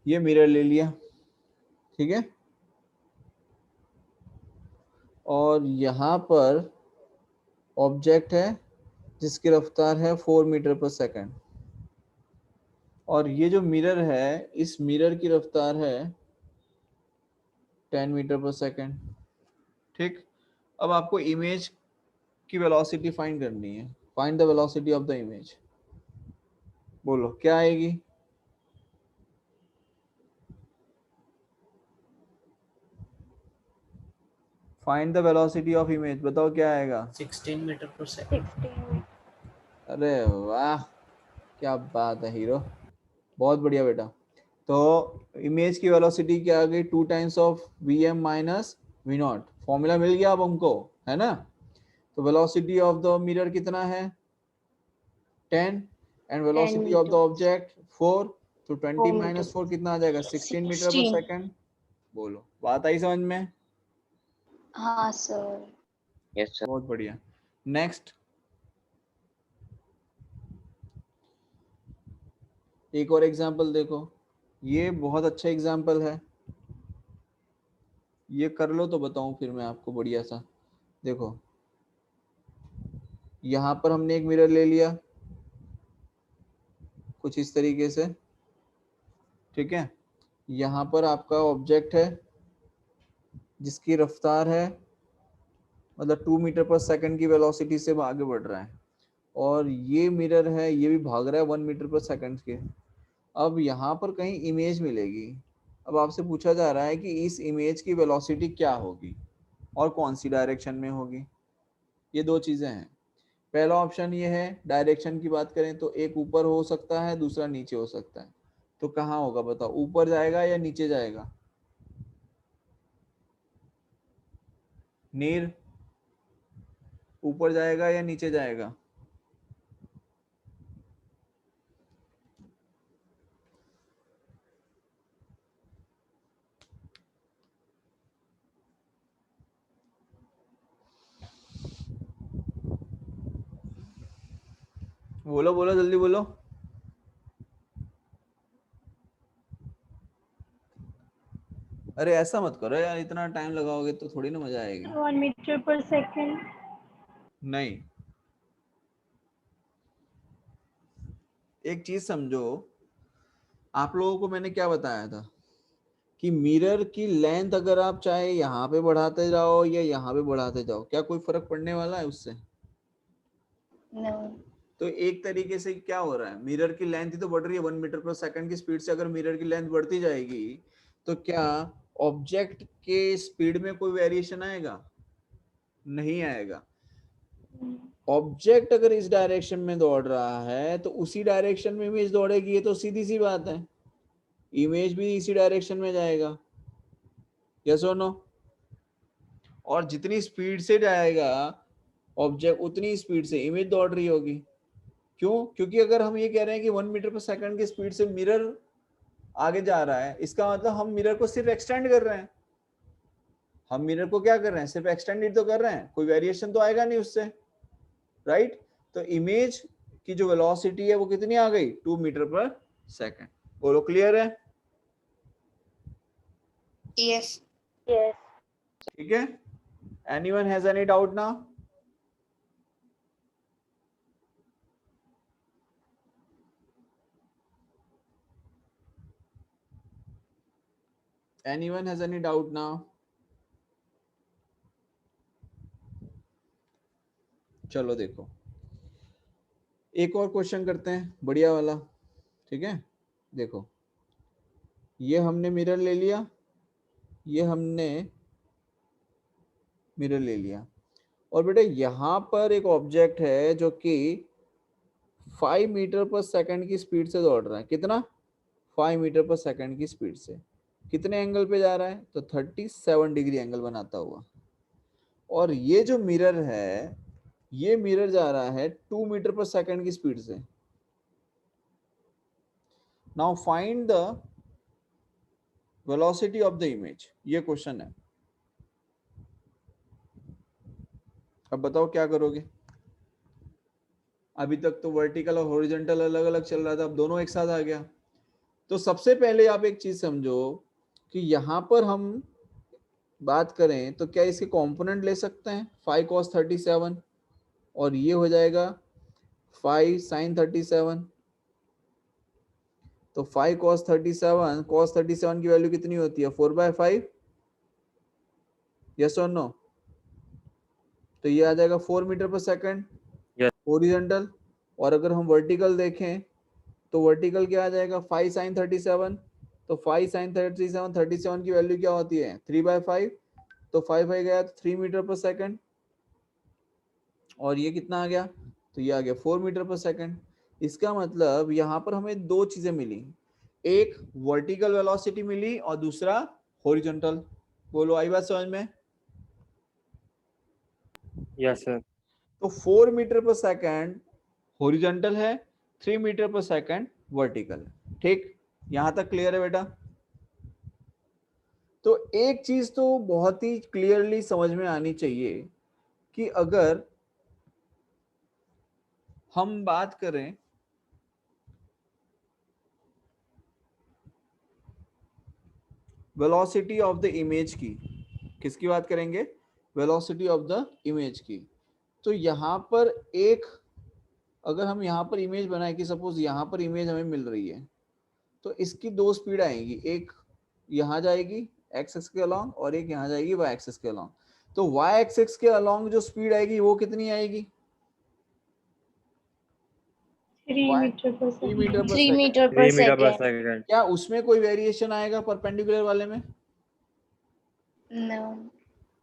ये मिरर ले लिया, ठीक है? और यहाँ पर ऑब्जेक्ट है जिसकी रफ्तार है 4 मीटर पर सेकंड, और ये जो मिरर है, इस मिरर की रफ्तार है 10 मीटर पर सेकंड। ठीक, अब आपको इमेज की वेलोसिटी फाइंड करनी है। Find the velocity of the image. बोलो क्या आएगी? Find the velocity of image, बताओ क्या आएगा? 16 मीटर पर सेकंड। 16। अरे वाह, क्या बात है हीरो, बहुत बढ़िया बेटा। तो इमेज की वेलोसिटी क्या आ गई, 2 times of vm minus v naught. Formula मिल गया अब हमको, है ना। तो वेलोसिटी ऑफ द मिरर कितना है 10 and velocity of the meters. Object 4, तो 20 4 माइनस meters. 4 कितना आ जाएगा 16 मीटर पर 16. सेकंड। बोलो बात आई समझ में? हाँ सर। Yes sir. बहुत बढ़िया। नेक्स्ट एक और एग्जांपल देखो, ये बहुत अच्छा एग्जांपल है, ये कर लो तो बताऊं फिर मैं आपको बढ़िया सा। देखो यहाँ पर हमने एक मिरर ले लिया कुछ इस तरीके से, ठीक है। यहाँ पर आपका ऑब्जेक्ट है जिसकी रफ्तार है मतलब 2 मीटर पर सेकंड की वेलोसिटी से आगे बढ़ रहा है, और ये मिरर है ये भी भाग रहा है 1 मीटर पर सेकंड के। अब यहाँ पर कहीं इमेज मिलेगी। अब आपसे पूछा जा रहा है कि इस इमेज की वेलोसिटी क्या होगी और कौन सी डायरेक्शन में होगी। ये दो चीजें हैं। पहला ऑप्शन ये है, डायरेक्शन की बात करें तो एक ऊपर हो सकता है दूसरा नीचे हो सकता है। तो कहाँ होगा बताओ, ऊपर जाएगा या नीचे जाएगा? नीर, ऊपर जाएगा या नीचे जाएगा? बोलो बोलो जल्दी बोलो। अरे ऐसा मत करो यार, इतना टाइम लगाओगे तो थोड़ी ना मजा आएगी। 1 meter per second. नहीं, एक चीज समझो, आप लोगों को मैंने क्या बताया था कि मिरर की लेंथ अगर आप चाहे यहाँ पे बढ़ाते जाओ या यहाँ पे बढ़ाते जाओ, क्या कोई फर्क पड़ने वाला है उससे? No. तो एक तरीके से क्या हो रहा है, मिरर की लेंथ ही तो बढ़ रही है 1 मीटर पर सेकंड की स्पीड से। अगर मिरर की लेंथ बढ़ती जाएगी तो क्या ऑब्जेक्ट के स्पीड में कोई वेरिएशन आएगा? नहीं आएगा। ऑब्जेक्ट अगर इस डायरेक्शन में दौड़ रहा है तो उसी डायरेक्शन में इमेज दौड़ेगी, ये तो सीधी सी बात है। इमेज भी इसी डायरेक्शन में जाएगा, यस और नो? और जितनी स्पीड से जाएगा ऑब्जेक्ट उतनी स्पीड से इमेज दौड़ रही होगी। क्यों? क्योंकि अगर हम ये कह रहे हैं कि 1 मीटर पर सेकंड की स्पीड से मिरर आगे जा रहा है, इसका मतलब हम मिरर को सिर्फ एक्सटेंड कर रहे हैं। हम मिरर को क्या कर रहे हैं, सिर्फ एक्सटेंड ही तो कर रहे हैं, कोई वेरिएशन तो आएगा नहीं उससे, राइट? तो इमेज की जो वेलोसिटी है वो कितनी आ गई 2 मीटर पर सेकंड। बोलो क्लियर है? Yes. Yes. ठीक है। Anyone has any doubt now? Anyone has any doubt now? चलो देखो एक और क्वेश्चन करते हैं बढ़िया वाला, ठीक है। देखो ये हमने मिरर ले लिया, ये हमने मिरर ले लिया, और बेटा यहाँ पर एक ऑब्जेक्ट है जो कि 5 मीटर पर सेकंड की स्पीड से दौड़ रहा है। कितना? 5 मीटर पर सेकंड की स्पीड से। कितने एंगल पे जा रहा है? तो 37 डिग्री एंगल बनाता हुआ। और ये जो मिरर है ये मिरर जा रहा है 2 मीटर पर सेकंड की स्पीड से। Now find the velocity of the image, ये क्वेश्चन है। अब बताओ क्या करोगे? अभी तक तो वर्टिकल और हॉरिजॉन्टल अलग अलग चल रहा था, अब दोनों एक साथ आ गया। तो सबसे पहले आप एक चीज समझो कि यहां पर हम बात करें तो क्या इसके कंपोनेंट ले सकते हैं 5 cos 37, और ये हो जाएगा 5 sin 37। तो 5 cos 37 की वैल्यू कितनी होती है 4/5, यस और नो? तो ये आ जाएगा 4 metre per second Yes. Horizontal. और अगर हम वर्टिकल देखें तो वर्टिकल क्या आ जाएगा 5 sin 37। तो 5 sin 37 की वैल्यू क्या होती है 3/5। तो 5 गया तो 3 मीटर पर सेकंड, और ये कितना आ गया? तो ये आ गया 4 मीटर पर सेकंड। इसका मतलब यहाँ पर हमें दो चीजें मिली, एक वर्टिकल वेलोसिटी मिली और दूसरा हॉरिजॉन्टल। बोलो आई बात समझ में? Yes sir. तो 4 मीटर पर सेकंड हॉरिजॉन्टल है, 3 मीटर पर सेकंड वर्टिकल। ठीक, यहां तक क्लियर है बेटा? तो एक चीज तो बहुत ही क्लियरली समझ में आनी चाहिए कि अगर हम बात करें वेलोसिटी ऑफ द इमेज की, किसकी बात करेंगे? वेलोसिटी ऑफ द इमेज की। तो यहां पर एक, अगर हम यहां पर इमेज बनाए कि सपोज यहां पर इमेज हमें मिल रही है, तो इसकी दो स्पीड आएगी, एक यहां जाएगी एक्स एक्स के अलोंग और एक यहां जाएगी वाई एक्सिस के अलोंग। तो वाई एक्सिस के अलोंग जो स्पीड आएगी वो कितनी आएगी? 3 मीटर पर 3 मीटर सेकंड। पर 3 सेकंड। मीटर 3 पर मीटर पर सेकेंड। सेकंड। क्या उसमें कोई वेरिएशन आएगा परपेंडिकुलर वाले में? नो।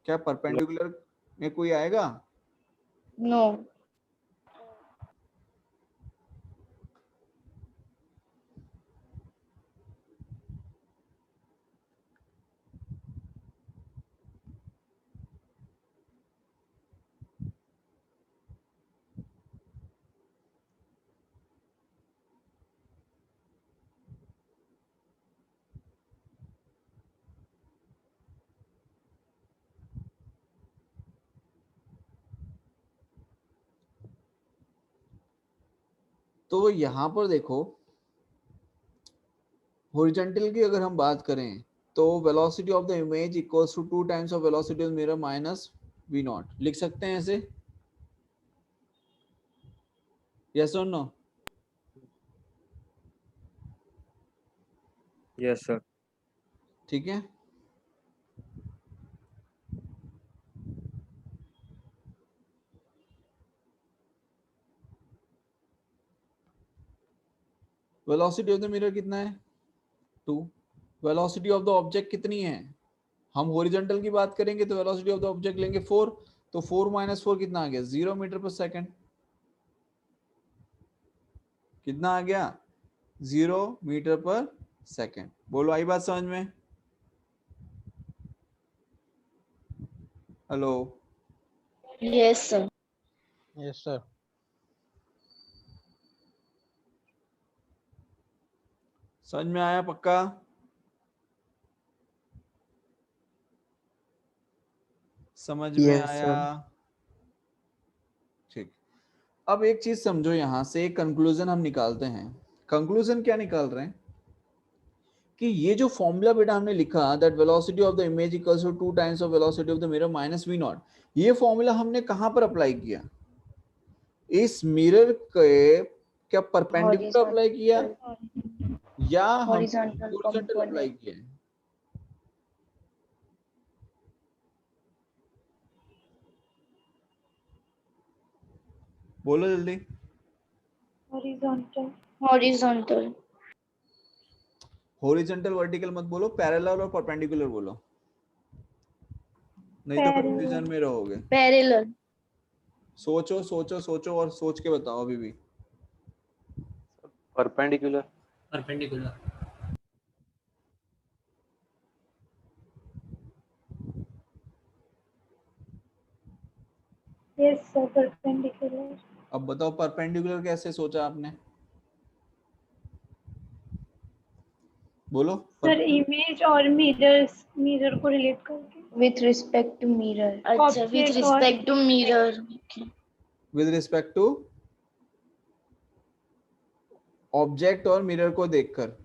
क्या परपेंडिकुलर में कोई आएगा? नो। तो यहां पर देखो, हॉरिजॉन्टल की अगर हम बात करें तो velocity of the image equals to 2 times of velocity of mirror minus v naught. लिख सकते हैं ऐसे? यस और नो? Yes sir. ठीक है। वेलोसिटी ऑफ द मिरर कितना है? 2। वेलोसिटी ऑफ द ऑब्जेक्ट कितनी है? हम हॉरिजॉन्टल की बात करेंगे तो वेलोसिटी ऑफ द ऑब्जेक्ट लेंगे 4। तो 4 माइनस 4 कितना आ गया? 0 मीटर पर सेकंड। कितना आ गया? 0 मीटर पर सेकंड। बोलो आई बात समझ में? Hello? Yes sir. Yes, sir. समझ में आया पक्का? समझ में आया? ठीक। अब एक चीज समझो, यहां से एक कंक्लूजन हम निकालते हैं। कंक्लूजन क्या निकाल रहे हैं कि ये जो फॉर्मूला बेटा हमने लिखा that velocity of the image equals to 2 times of velocity of the mirror minus v naught, ये फॉर्मूला हमने कहां पर अप्लाई किया? इस मिरर के क्या परपेंडिकुलर अप्लाई किया या हम हॉरिजॉन्टल हॉरिजॉन्टल अप्लाई कंपोनेंट। किया? बोलो जल्दी। हॉरिजॉन्टल। हॉरिजॉन्टल। हॉरिजॉन्टल वर्टिकल मत बोलो, पैरेलल और परपेंडिकुलर बोलो, नहीं तो Parallel. कंफ्यूजन में रहोगे। पैरेलल। सोचो सोचो सोचो और सोच के बताओ अभी भी। Perpendicular. Perpendicular. Yes sir, perpendicular. अब बताओ परपेंडिकुलर कैसे सोचा आपने? बोलो। सर इमेज और मिरर को रिलेट करके। With respect to mirror. अच्छा, विथ Object और- respect to mirror. With respect to object और मिरर को देखकर।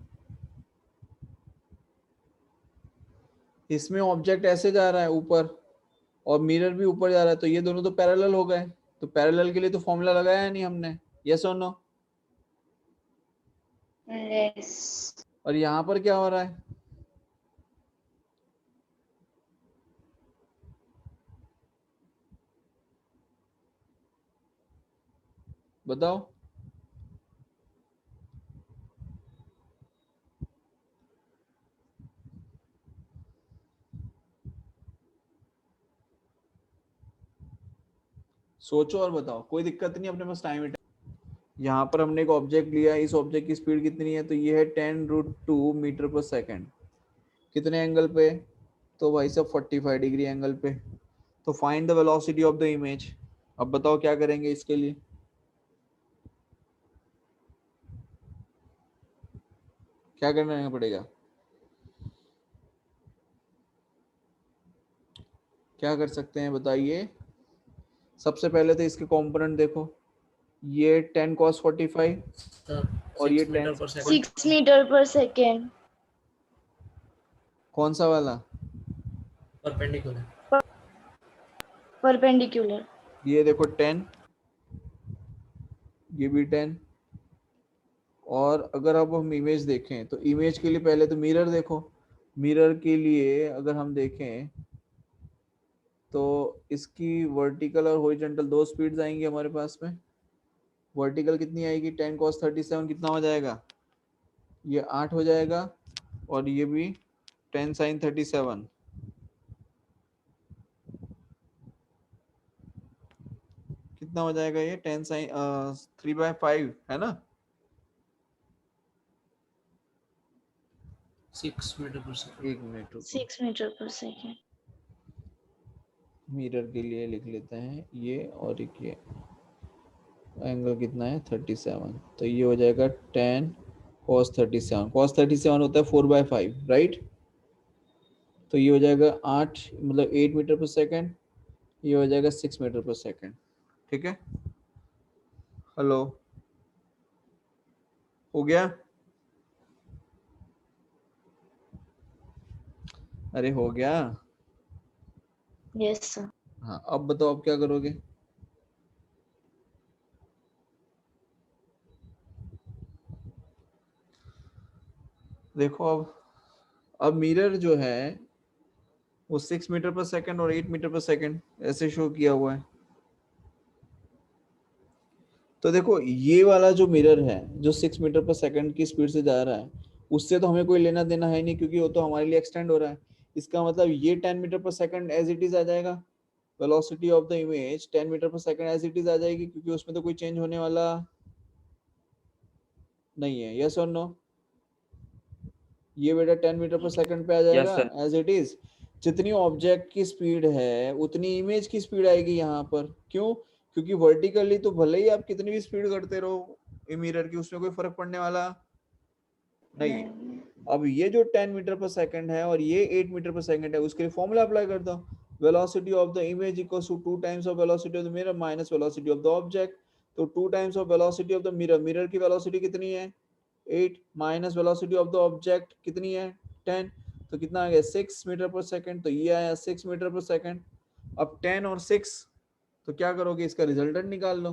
इसमें ऑब्जेक्ट ऐसे जा रहा है ऊपर और मिरर भी ऊपर जा रहा है, तो ये दोनों तो पैरेलल हो गए। तो पैरेलल के लिए तो फॉर्मूला लगाया नहीं हमने, यस और नो? यस। और यहाँ पर क्या हो रहा है? बताओ। सोचो और बताओ, कोई दिक्कत नहीं, अपने पास टाइम है। यहाँ पर हमने एक ऑब्जेक्ट लिया, इस ऑब्जेक्ट की स्पीड कितनी है, तो ये है 10√2 मीटर पर सेकेंड। कितने एंगल पे, तो भाई साहब 45 डिग्री एंगल पे। तो find the velocity of the image. अब बताओ क्या करेंगे इसके लिए। क्या करना पड़ेगा, क्या कर सकते हैं बताइए। सबसे पहले तो इसके कंपोनेंट देखो, ये 10 cos 45 और ये 10 6 meter per second. कौन सा वाला, Perpendicular. ये देखो 10, ये भी 10। और अगर अब हम इमेज देखें तो इमेज के लिए पहले तो मिरर देखो। मिरर के लिए अगर हम देखें तो इसकी वर्टिकल और हॉरिजॉन्टल दो स्पीड्स आएंगी हमारे पास में। वर्टिकल कितनी आएगी, 10 cos 37 कितना हो जाएगा, ये 8 हो जाएगा, और ये भी 10 sin 37 कितना हो जाएगा, ये 10 sin 3/5 है ना। 6 मीटर पर सेकंड। एक मिनट रुको, 6 meter per second. मिरर के लिए लिख लेते हैं ये, और एक ये एंगल कितना है 37, तो ये हो जाएगा 10 cos 37। cos 37 होता है 4/5 राइट। तो ये हो जाएगा 8 मतलब 8 मीटर पर सेकेंड, ये हो जाएगा 6 मीटर पर सेकेंड। ठीक है, हेलो, हो गया, अरे हो गया। Yes, sir. हाँ अब बताओ अब क्या करोगे। देखो अब मिरर जो है वो 6 मीटर पर सेकेंड और 8 मीटर पर सेकेंड ऐसे शो किया हुआ है। तो देखो ये वाला जो मिरर है जो 6 मीटर पर सेकेंड की स्पीड से जा रहा है, उससे तो हमें कोई लेना देना है नहीं, क्योंकि वो तो हमारे लिए एक्सटेंड हो रहा है। इसका मतलब ये 10 metre per second as it is आ जाएगा, velocity of the image 10 metre per second as it is आ जाएगी, क्योंकि उसमें तो कोई चेंज होने वाला नहीं है। यस और नो, ये बेटा 10 मीटर पर सेकंड पे आ जाएगा sir. As it is. जितनी ऑब्जेक्ट की स्पीड है उतनी इमेज की स्पीड आएगी यहाँ पर। क्यों, क्योंकि वर्टिकली तो भले ही आप कितनी भी स्पीड करते रहो मिरर की, उसमें कोई फर्क पड़ने वाला नहीं है। अब ये जो 10 मीटर पर सेकंड है और ये 8 मीटर पर सेकंड है, उसके लिए फॉर्मूला अप्लाई कर दो। Velocity of the image equals to 2 times of velocity of the mirror minus velocity of the object. तो 2 times of velocity of the mirror, mirror की वेलोसिटी कितनी है 8 minus velocity of the object कितनी है 10, तो कितना आ गया 6 मीटर पर सेकंड। तो ये आया 6 मीटर पर सेकंड। अब 10 और 6 तो क्या करोगे, इसका रिजल्टेंट निकाल लो।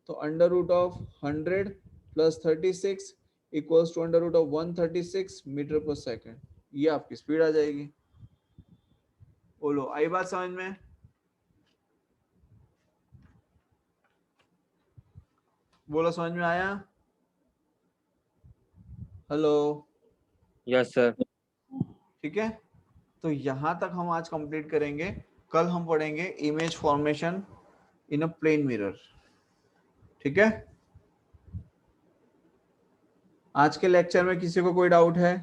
तो under root of 100 plus 36 equals to under root of 136 metre per second, ये आपकी स्पीड आ जाएगी। बोलो आई बात समझ में, बोलो समझ में आया। Hello, yes sir. ठीक है, तो यहां तक हम आज कंप्लीट करेंगे। कल हम पढ़ेंगे image formation in a plane mirror. ठीक है, आज के लेक्चर में किसी को कोई डाउट है,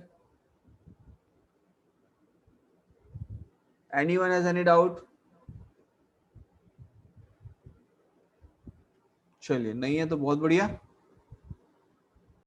एनीवन हैज एनी डाउट। चलिए नहीं है तो बहुत बढ़िया।